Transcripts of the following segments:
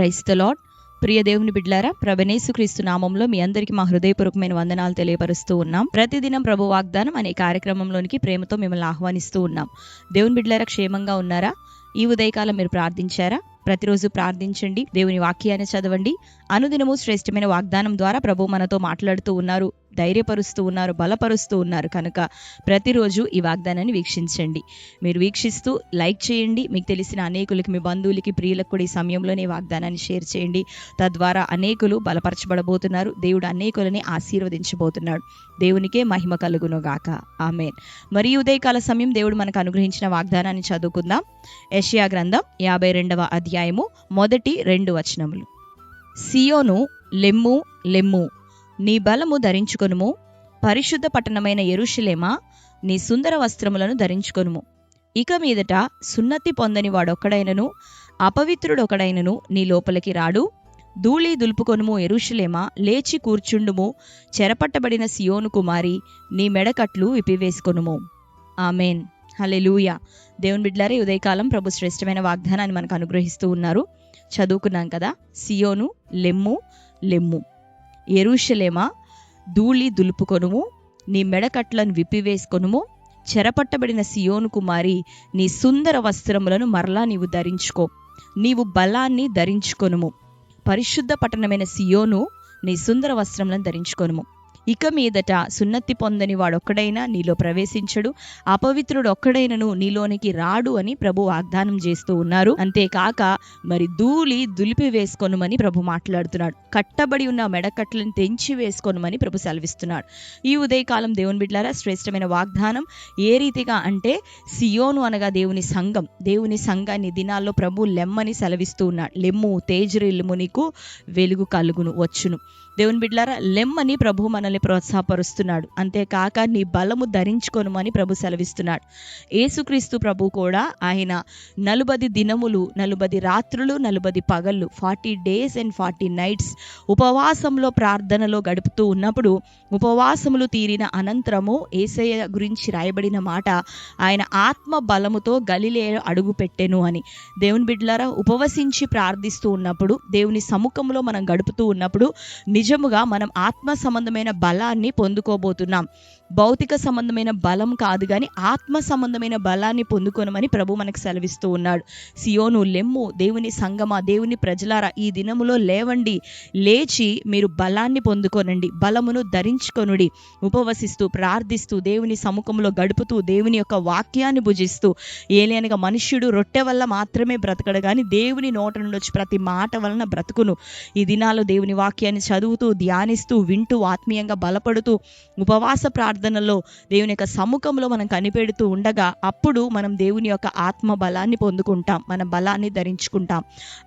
Praise the lord. ప్రియ దేవుని బిడ్డలారా, ప్రభువైన యేసుక్రీస్తు నామంలో మీ అందరికీ మా హృదయపూర్వకమైన వందనాలు తెలియపరుస్తూ ఉన్నాం. ప్రతిదినం ప్రభు వాగ్దానం అనే కార్యక్రమంలోనికి ప్రేమతో మిమ్మల్ని ఆహ్వానిస్తూ ఉన్నాం. దేవుని బిడ్డలారా, క్షేమంగా ఉన్నారా? ఈ ఉదయకాలం మీరు ప్రార్థించారా? ప్రతిరోజు ప్రార్థించండి, దేవుని వాక్యాన్ని చదవండి. అనుదినము శ్రేష్టమైన వాగ్దానం ద్వారా ప్రభు మనతో మాట్లాడుతూ ఉన్నారు, ధైర్యపరుస్తూ ఉన్నారు, బలపరుస్తూ ఉన్నారు. కనుక ప్రతిరోజు ఈ వాగ్దానాన్ని వీక్షించండి. మీరు వీక్షిస్తూ లైక్ చేయండి. మీకు తెలిసిన అనేకులకి, మీ బంధువులకి, ప్రియులకు కూడా ఈ సమయంలోనే వాగ్దానాన్ని షేర్ చేయండి. తద్వారా అనేకులు బలపరచబడబోతున్నారు. దేవుడు అనేకులని ఆశీర్వదించబోతున్నాడు. దేవునికే మహిమ కలుగును గాక. ఆమేన్. మరి ఉదయకాల సమయం దేవుడు మనకు అనుగ్రహించిన వాగ్దానాన్ని చదువుకుందాం. యెషయా గ్రంథం 52వ అధ్యాయము 1-2 వచనములు. సియోను, లెమ్ము లెమ్ము, నీ బలము ధరించుకొనుము. పరిశుద్ధ పట్టణమైన యెరూషలేమా, నీ సుందర వస్త్రములను ధరించుకొనుము. ఇక మీదట సున్నతి పొందని వాడొక్కడైనను, అపవిత్రుడొకడైనను నీ లోపలికి రాడు. ధూళి దులుపుకొనుము యెరూషలేమా, లేచి కూర్చుండుము. చెరపట్టబడిన సియోను కుమారి, నీ మెడకట్లు విప్పివేసుకొనుము. ఆమేన్. హల్లెలూయా. దేవుని బిడ్డలారా, ఉదయకాలం ప్రభు శ్రేష్టమైన వాగ్దానాన్ని మనకు అనుగ్రహిస్తూ ఉన్నారు. చదువుకున్నాం కదా. సియోను, లెమ్ము లెమ్ము, యెరూషలేమా, ధూళి దులుపుకొనుము, నీ మెడకట్లను విప్పివేసుకొనుము. చెరపట్టబడిన సియోను కుమారి, నీ సుందర వస్త్రములను మరలా నీవు ధరించుకో. నీవు బలాన్ని ధరించుకొనుము. పరిశుద్ధ పట్టణమైన సియోను, నీ సుందర వస్త్రములను ధరించుకొనుము. ఇక మీదట సున్నతి పొందని వాడొక్కడైనా నీలో ప్రవేశించడు, అపవిత్రుడు ఒక్కడైనను నీలోనికి రాడు అని ప్రభు వాగ్దానం చేస్తూ ఉన్నారు. అంతేకాక మరి ధూళి దులిపి వేసుకొనుమని ప్రభు మాట్లాడుతున్నాడు. కట్టబడి ఉన్న మెడకట్లను తెంచి వేసుకొనుమని ప్రభు సెలవిస్తున్నాడు. ఈ ఉదయకాలం దేవుని బిడ్డలారా, శ్రేష్టమైన వాగ్దానం ఏ రీతిగా అంటే, సియోను అనగా దేవుని సంఘం. దేవుని సంఘాన్ని దినాల్లో ప్రభు లెమ్మని సెలవిస్తూ ఉన్నాడు. లెమ్ము, తేజరిల్లుము, నీకు వెలుగు కలుగును వచ్చును. దేవుని బిడ్డలారా, లెమ్మని ప్రభు మనల్ని ప్రోత్సాహపరుస్తున్నాడు. అంతేకాక నీ బలము ధరించుకొనుమని ప్రభు సెలవిస్తున్నాడు. యేసుక్రీస్తు ప్రభు కూడా ఆయన 40 దినములు, 40 రాత్రులు, 40 పగళ్ళు, 40 days and 40 nights ఉపవాసంలో, ప్రార్థనలో గడుపుతూ ఉన్నప్పుడు, ఉపవాసములు తీరిన అనంతరము యేసయ్య గురించి రాయబడిన మాట, ఆయన ఆత్మ బలముతో గలిలయ అడుగు పెట్టెను అని. దేవుని బిడ్డలారా, ఉపవసించి ప్రార్థిస్తూ ఉన్నప్పుడు, దేవుని సముఖంలో మనం గడుపుతూ ఉన్నప్పుడు నిజముగా మనం ఆత్మ సంబంధమైన బలాన్ని పొందుకోబోతున్నాం. భౌతిక సంబంధమైన బలం కాదు కానీ ఆత్మ సంబంధమైన బలాన్ని పొందుకోనమని ప్రభు మనకు సెలవిస్తూ ఉన్నాడు. సియోను, లెమ్ము, దేవుని సంగమా, దేవుని ప్రజలారా, ఈ దినములో లేవండి, లేచి మీరు బలాన్ని పొందుకోనండి, బలమును ధరించుకొనుడి. ఉపవసిస్తూ, ప్రార్థిస్తూ, దేవుని సముఖంలో గడుపుతూ, దేవుని యొక్క వాక్యాన్ని భుజిస్తూ, ఏలైనగా మనుష్యుడు రొట్టె వల్ల మాత్రమే బ్రతకడు కానీ దేవుని నోట నుండి వచ్చి ప్రతి మాట వలన బ్రతుకును. ఈ దినాల్లో దేవుని వాక్యాన్ని చదువుతూ, ధ్యానిస్తూ, వింటూ, ఆత్మీయంగా బలపడుతూ, ఉపవాస ప్రార్థనలో దేవుని యొక్క సముఖంలో మనం కనిపెడుతూ ఉండగా అప్పుడు మనం దేవుని యొక్క ఆత్మ బలాన్ని పొందుకుంటాం, మన బలాన్ని ధరించుకుంటాం.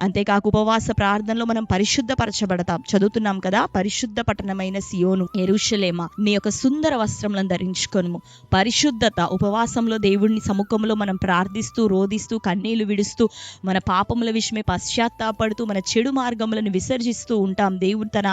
అంతేకాక ఉపవాస ప్రార్థనలో మనం పరిశుద్ధపరచబడతాం. చదువుతున్నాం కదా, పరిశుద్ధ పట్టణమైన సియోను, యెరూషలేమా, నీ యొక్క సుందర వస్త్రములను ధరించుకొనుము. పరిశుద్ధత, ఉపవాసంలో దేవుని సముఖంలో మనం ప్రార్థిస్తూ, రోదిస్తూ, కన్నీళ్లు విడుస్తూ, మన పాపముల విషయమే పశ్చాత్తాపడుతూ, మన చెడు మార్గములను విసర్జిస్తూ ఉంటాం. దేవుడు తన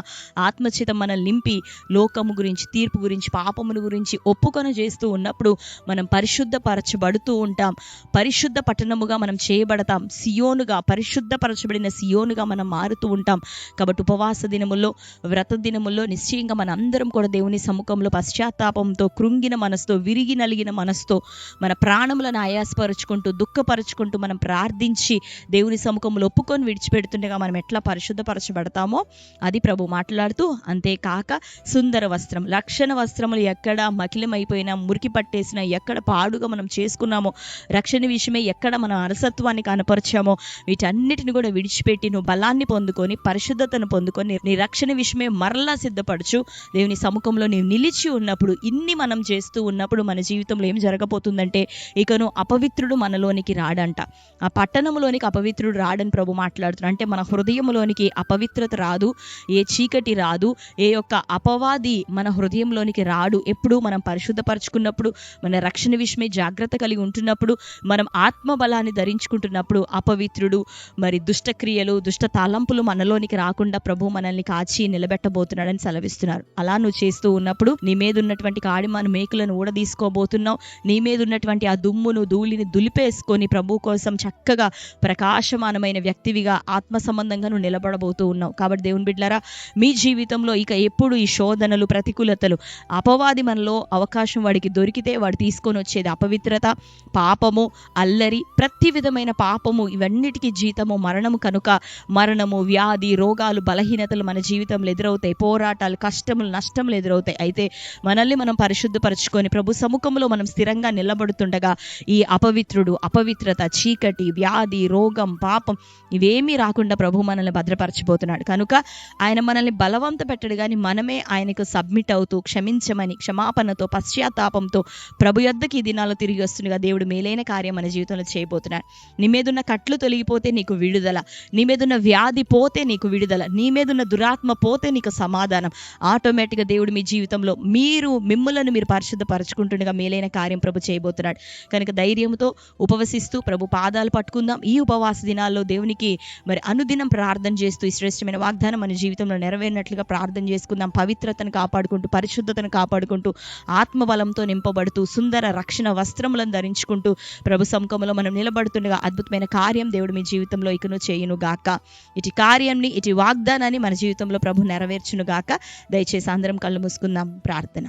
ఆత్మచేత మనల్ని నింపి లోకము గురించి, తీర్పు గురించి, పాపమును గురించి ఒప్పుకొని చేస్తూ ఉన్నప్పుడు మనం పరిశుద్ధపరచబడుతూ ఉంటాం. పరిశుద్ధ పట్టణముగా మనం చేయబడతాం. సియోనుగా, పరిశుద్ధపరచబడిన సియోనుగా మనం మారుతూ ఉంటాం. కాబట్టి ఉపవాస దినముల్లో, వ్రత దినముల్లో నిశ్చయంగా మన అందరం కూడా దేవుని సముఖంలో పశ్చాత్తాపంతో, కృంగిన మనసుతో, విరిగి నలిగిన మనసుతో, మన ప్రాణములను ఆయాసపరుచుకుంటూ, దుఃఖపరుచుకుంటూ మనం ప్రార్థించి దేవుని సముఖంలో ఒప్పుకొని విడిచిపెడుతుండగా మనం ఎట్లా పరిశుద్ధపరచబడతామో అది ప్రభు మాట్లాడుతూ, అంతేకాక సుందర వస్త్రం, రక్షణ వస్త్రములు ఎక్కడ మకిలమైపోయినా, మురికి పట్టేసినా, ఎక్కడ పాడుగా మనం చేసుకున్నామో, రక్షణ విషయమే ఎక్కడ మనం అలసత్వాన్ని కనపరిచామో, వీటన్నిటిని కూడా విడిచిపెట్టి నువ్వు బలాన్ని పొందుకొని, పరిశుద్ధతను పొందుకొని, నీ రక్షణ విషయమే మరలా సిద్ధపరచు. దేవుని సముఖంలో నీవు నిలిచి ఉన్నప్పుడు, ఇన్ని మనం చేస్తూ ఉన్నప్పుడు మన జీవితంలో ఏం జరగబోతుందంటే, ఇకను అపవిత్రుడు మనలోనికి రాడంట. ఆ పట్టణంలోనికి అపవిత్రుడు రాడని ప్రభు మాట్లాడుతున్నాడు. అంటే మన హృదయంలోనికి అపవిత్రత రాదు, ఏ చీకటి రాదు, ఏ యొక్క అపవాది మన హృదయంలోనికి రాడు. ఎప్పుడు మనం పరిశుద్ధపరచుకున్నప్పుడు, మన రక్షణ విషయమై జాగ్రత్త కలిగి ఉంటున్నప్పుడు, మనం ఆత్మబలాన్ని ధరించుకుంటున్నప్పుడు అపవిత్రుడు మరి దుష్టక్రియలు, దుష్ట తలంపులు మనలోనికి రాకుండా ప్రభు మనల్ని కాచి నిలబెట్టబోతున్నాడని సెలవిస్తున్నారు. అలా నువ్వు చేస్తూ ఉన్నప్పుడు నీ మీద ఉన్నటువంటి కాడిమాను మేకులను ఊడదీసుకోబోతున్నావు. నీ మీద ఉన్నటువంటి ఆ దుమ్మును ధూళిని దులిపేసుకొని ప్రభు కోసం చక్కగా ప్రకాశమానమైన వ్యక్తివిగా ఆత్మ సంబంధంగా నువ్వు నిలబడబోతూ ఉన్నావు. కాబట్టి దేవుని బిడ్డలారా, మీ జీవితంలో ఇక ఎప్పుడు ఈ శోధనలు, ప్రతికూలతలు, అపవాది మనలో అవకాశం వాడికి దొరికితే వాడు తీసుకొని వచ్చేది అపవిత్రత, పాపము, అల్లరి, ప్రతి విధమైన పాపము, ఇవన్నిటికీ జీతము మరణము కనుక మరణము, వ్యాధి, రోగాలు, బలహీనతలు మన జీవితంలో ఎదురవుతాయి. పోరాటాలు, కష్టములు, నష్టములు ఎదురవుతాయి. అయితే మనల్ని మనం పరిశుద్ధపరచుకొని ప్రభు సముఖంలో మనం స్థిరంగా నిలబడుతుండగా ఈ అపవిత్రుడు, అపవిత్రత, చీకటి, వ్యాధి, రోగం, పాపం ఇవేమీ రాకుండా ప్రభు మనల్ని భద్రపరచబోతున్నాడు. కనుక ఆయన మనల్ని బలవంత పెట్టడు, కానీ మనమే ఆయనకు సబ్మిట్ అవుతూ క్షమించమని క్షమాపణతో, పశ్చాత్తాపంతో ప్రభు యొద్దకు ఈ దినాల్లో తిరిగి వస్తుండగా దేవుడు మేలైన కార్యం మన జీవితంలో చేయబోతున్నాడు. నీ మీదున్న కట్లు తొలగిపోతే నీకు విడుదల, నీ మీదున్న వ్యాధి పోతే నీకు విడుదల, నీ మీదున్న దురాత్మ పోతే నీకు సమాధానం. ఆటోమేటిక్గా దేవుడు మీ జీవితంలో మిమ్మలను మీరు పరిశుద్ధపరచుకుంటుండగా మేలైన కార్యం ప్రభు చేయబోతున్నాడు. కనుక ధైర్యంతో ఉపవసిస్తూ ప్రభు పాదాలు పట్టుకుందాం. ఈ ఉపవాస దినాల్లో దేవునికి మరి అనుదినం ప్రార్థన చేస్తూ ఈ శ్రేష్టమైన వాగ్దానం మన జీవితంలో నెరవేరినట్లుగా ప్రార్థన చేసుకుందాం. పవిత్రతను కాపాడుకుంటూ, పరిశుద్ధతను కాపాడుకుంటూ, ఆత్మబలంతో నింపబడుతూ, సుందర రక్షణ వస్త్రములను ధరించుకుంటూ ప్రభు సముఖంలో మనం నిలబడుతుండగా అద్భుతమైన కార్యం దేవుడు మీ జీవితంలో ఇకను చేయును గాక. ఇటు కార్యాన్ని, ఇటు వాగ్దానాన్ని మన జీవితంలో ప్రభు నెరవేర్చును గాక. దయచేసి అందరం కళ్ళు మూసుకుందాం. ప్రార్థన.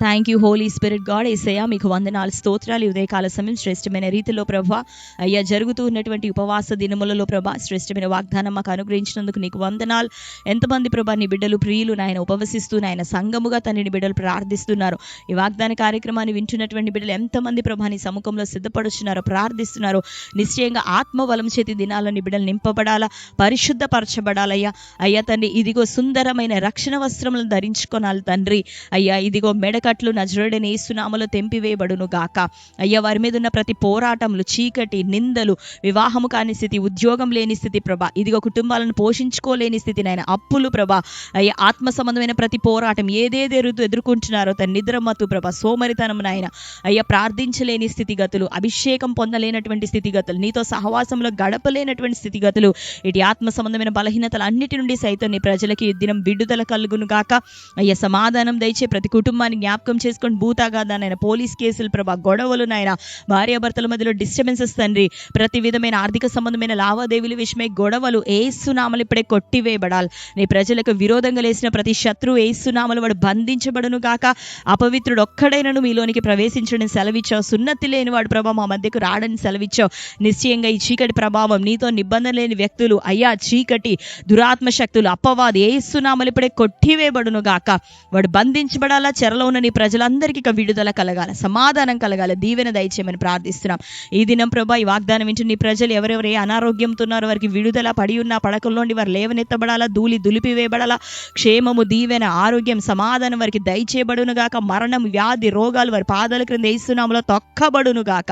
Thank you holy spirit God. యేసయ్యా మీకు వందనాలు, స్తోత్రాలు. ఉదయకాల సమయం శ్రేష్టమైన రీతిలో ప్రభా అయ్యా జరుగుతూ ఉన్నటువంటి ఉపవాస దినములలో ప్రభా శ్రేష్టమైన వాగ్దానం మాకు అనుగ్రహించినందుకు నీకు వందనాలు. ఎంతమంది ప్రభా నీ బిడ్డలు ప్రియులు నాయన ఉపవసిస్తూ నాయన సంఘముగా తండ్రిని బిడ్డలు ప్రార్థిస్తున్నారు. ఈ వాగ్దాన కార్యక్రమాన్ని వింటున్నటువంటి బిడ్డలు ఎంతమంది ప్రభా నీ సముఖంలో సిద్ధపడుచున్నారో, ప్రార్థిస్తున్నారో, నిశ్చయంగా ఆత్మబలం చేతి దినాల్లో నీ బిడ్డలు నింపబడాలా, పరిశుద్ధపరచబడాలయ్యా. అయ్యా తండ్రి, ఇదిగో సుందరమైన రక్షణ వస్త్రములను ధరించుకోనాలి తండ్రి. అయ్యా ఇదిగో మెడకట్లు నజరేయుడైన యేసు నామములో తెంపివేయబడును గాక. అయ్యా వారి మీద ఉన్న ప్రతి పోరాటములు, చీకటి, నిందలు, వివాహము కాని స్థితి, ఉద్యోగం లేని స్థితి ప్రభా, ఇదిగో కుటుంబాలను పోషించుకోలేని స్థితి నాయన, అప్పులు ప్రభా, అయ్యా ఆత్మ సంబంధమైన ప్రతి పోరాటం ఏదేది ఎదుర్కొంటున్నారో తన నిద్రమత్తు ప్రభా, సోమరితనం నాయన, అయ్యా ప్రార్థించలేని స్థితిగతులు, అభిషేకం పొందలేనటువంటి స్థితిగతులు, నీతో సహవాసంలో గడపలేనటువంటి స్థితిగతులు, ఇటు ఆత్మ సంబంధమైన బలహీనతలు అన్నిటి నుండి సైతం నీ ప్రజలకి ఈ దినం విడుదల కలుగును గాక. అయ్యా సమాధానం దయచే ప్రతి కుటుంబాన్ని జ్ఞాపకం చేసుకొని, భూతాగాదా నాయన, పోలీస్ కేసులు ప్రభా, గొడవలు నాయన, భార్యాభర్తల మధ్యలో డిస్టర్బెన్సెస్ తండ్రి, ప్రతి విధమైన ఆర్థిక సంబంధమైన లావాదేవీల విషయమై గొడవలు యేసు నామములో ఇప్పుడే కొట్టివేయబడాలి. నీ ప్రజలకు విరోధంగా లేసిన ప్రతి శత్రువు యేసు నామములో వాడు బంధించబడును గాక. అపవిత్రుడు ఒక్కడైనను మీలోనికి ప్రవేశించడని సెలవిచ్చావు. సున్నతి లేని వాడు ప్రభా మా మధ్యకు రాడని సెలవిచ్చావు. నిశ్చయంగా ఈ చీకటి ప్రభావం, నీతో నిబంధన లేని వ్యక్తులు, అయ్యా చీకటి దురాత్మ శక్తులు, అపవాది యేసు నామములో ఇప్పుడే కొట్టివేయబడును గాక. వాడు బంధించబడాలా. చెరలో ఉన్న నీ ప్రజలందరికీ ఇక విడుదల కలగాల, సమాధానం కలగాల, దీవెన దయచేయమని ప్రార్థిస్తున్నాం. ఈ దినం ప్రభా ఈ వాగ్దానం వింటూ నీ ప్రజలు ఎవరెవరు ఏ అనారోగ్యంతో ఉన్నారో వారికి విడుదల, పడి ఉన్న పడకల్లోండి వారు లేవనెత్తబడాలా, ధూళి దులిపివేయబడాలా, క్షేమము, దీవెన, ఆరోగ్యం, సమాధానం వారికి దయచేయబడును గాక. మరణం, వ్యాధి, రోగాలు వారి పాదాల క్రింద యేసు నామములో తొక్కబడును గాక.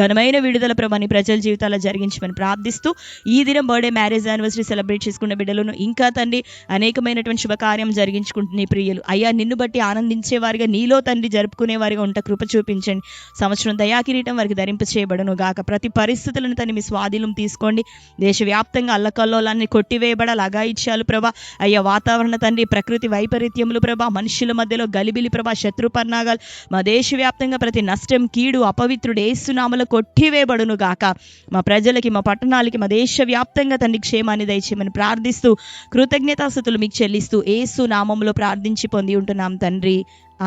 ఘనమైన విడుదల ప్రభా నీ ప్రజల జీవితాల్లో జరిగించమని ప్రార్థిస్తూ, ఈ దినం బర్త్డే, మ్యారేజ్ యానివర్సరీ సెలబ్రేట్ చేసుకున్న బిడ్డలను ఇంకా తండ్రి అనేకమైనటువంటి శుభకార్యం జరిగించుకుంటున్న నీ ప్రియులు అయ్యా నిన్ను బట్టి ఆనందించే వారిగా, నీలో తండ్రి జరుపుకునే వారిగా ఉంట కృప చూపించండి. సంవత్సరం దయాకిరీటం వారికి ధరింప చేయబడును గాక. ప్రతి పరిస్థితులను తండ్రి మీ స్వాధీనం తీసుకోండి. దేశవ్యాప్తంగా అల్లకల్లోలాన్ని కొట్టివేయబడాలి. అఘాయిత్యాలు ప్రభా, అయ్యా వాతావరణ తండ్రి, ప్రకృతి వైపరీత్యములు ప్రభా, మనుషుల మధ్యలో గలిబిలి ప్రభా, శత్రు పన్నాగాలు, మా దేశవ్యాప్తంగా ప్రతి నష్టం, కీడు, అపవిత్రుడు యేసు నామములో కొట్టివేయబడును గాక. మా ప్రజలకి, మా పట్టణాలకి, మా దేశవ్యాప్తంగా తండ్రి క్షేమాన్ని దయచేయమని ప్రార్థిస్తూ, కృతజ్ఞతాస్తుతులు మీకు చెల్లిస్తూ యేసు నామములో ప్రార్థించి పొంది ఉంటున్నాం తండ్రి.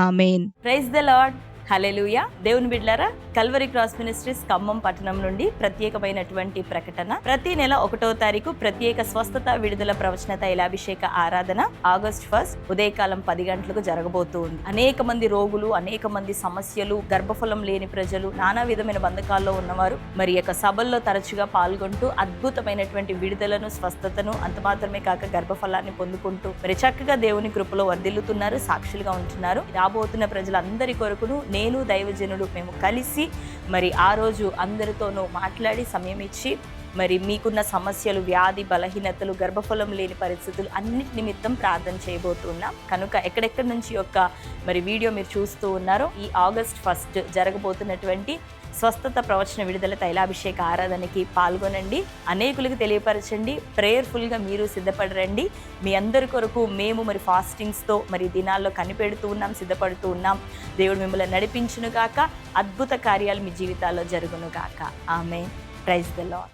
ఆమేన్. Praise the lord. హల్లెలూయా. దేవుని బిడ్డలారా, కల్వరీ క్రాస్ మినిస్ట్రీస్ ఖమ్మం పట్టణం నుండి ప్రత్యేకమైనటువంటి ప్రకటన. ప్రతి నెల 1వ తారీఖు ప్రత్యేక స్వస్థత, విడుదల, ప్రవచన తైలాభిషేక ఆరాధన ఆగస్టు 1 ఉదయకాలం 10 గంటలకు జరగబోతుంది. అనేక మంది రోగులు, అనేక మంది సమస్యలు, గర్భఫలం లేని ప్రజలు, నానా విధమైన బంధకాల్లో ఉన్నవారు మరి యొక్క సభల్లో తరచుగా పాల్గొంటూ అద్భుతమైనటువంటి విడుదలను, స్వస్థతను, అంత మాత్రమే కాక గర్భఫలాన్ని పొందుకుంటూ మరి చక్కగా దేవుని కృపలో వర్ధిల్లుతున్నారు, సాక్షులుగా ఉంటున్నారు. రాబోతున్న ప్రజలందరి కొరకును నేను, దైవజనుడు మేము కలిసి మరి ఆ రోజు అందరితోనూ మాట్లాడి సమయం ఇచ్చి మరి మీకున్న సమస్యలు, వ్యాధి, బలహీనతలు, గర్భఫలం లేని పరిస్థితులు అన్నిటి నిమిత్తం ప్రార్థన చేయబోతున్నాం. కనుక ఎక్కడెక్కడి నుంచి యొక్క మరి వీడియో మీరు చూస్తూ ఉన్నారో ఈ ఆగస్ట్ 1 జరగబోతున్నటువంటి స్వస్థత ప్రవచన విడుదల తైలాభిషేక ఆరాధనకి పాల్గొనండి. అనేకులకు తెలియపరచండి. ప్రేయర్ఫుల్గా మీరు సిద్ధపడరండి. మీ అందరి కొరకు మేము మరి ఫాస్టింగ్స్తో మరి దినాల్లో కనిపెడుతూ ఉన్నాం, సిద్ధపడుతూ ఉన్నాం. దేవుడు మిమ్మల్ని నడిపించును గాక. అద్భుత కార్యాలు మీ జీవితాల్లో జరుగును గాక. ఆమేన్. Praise the lord.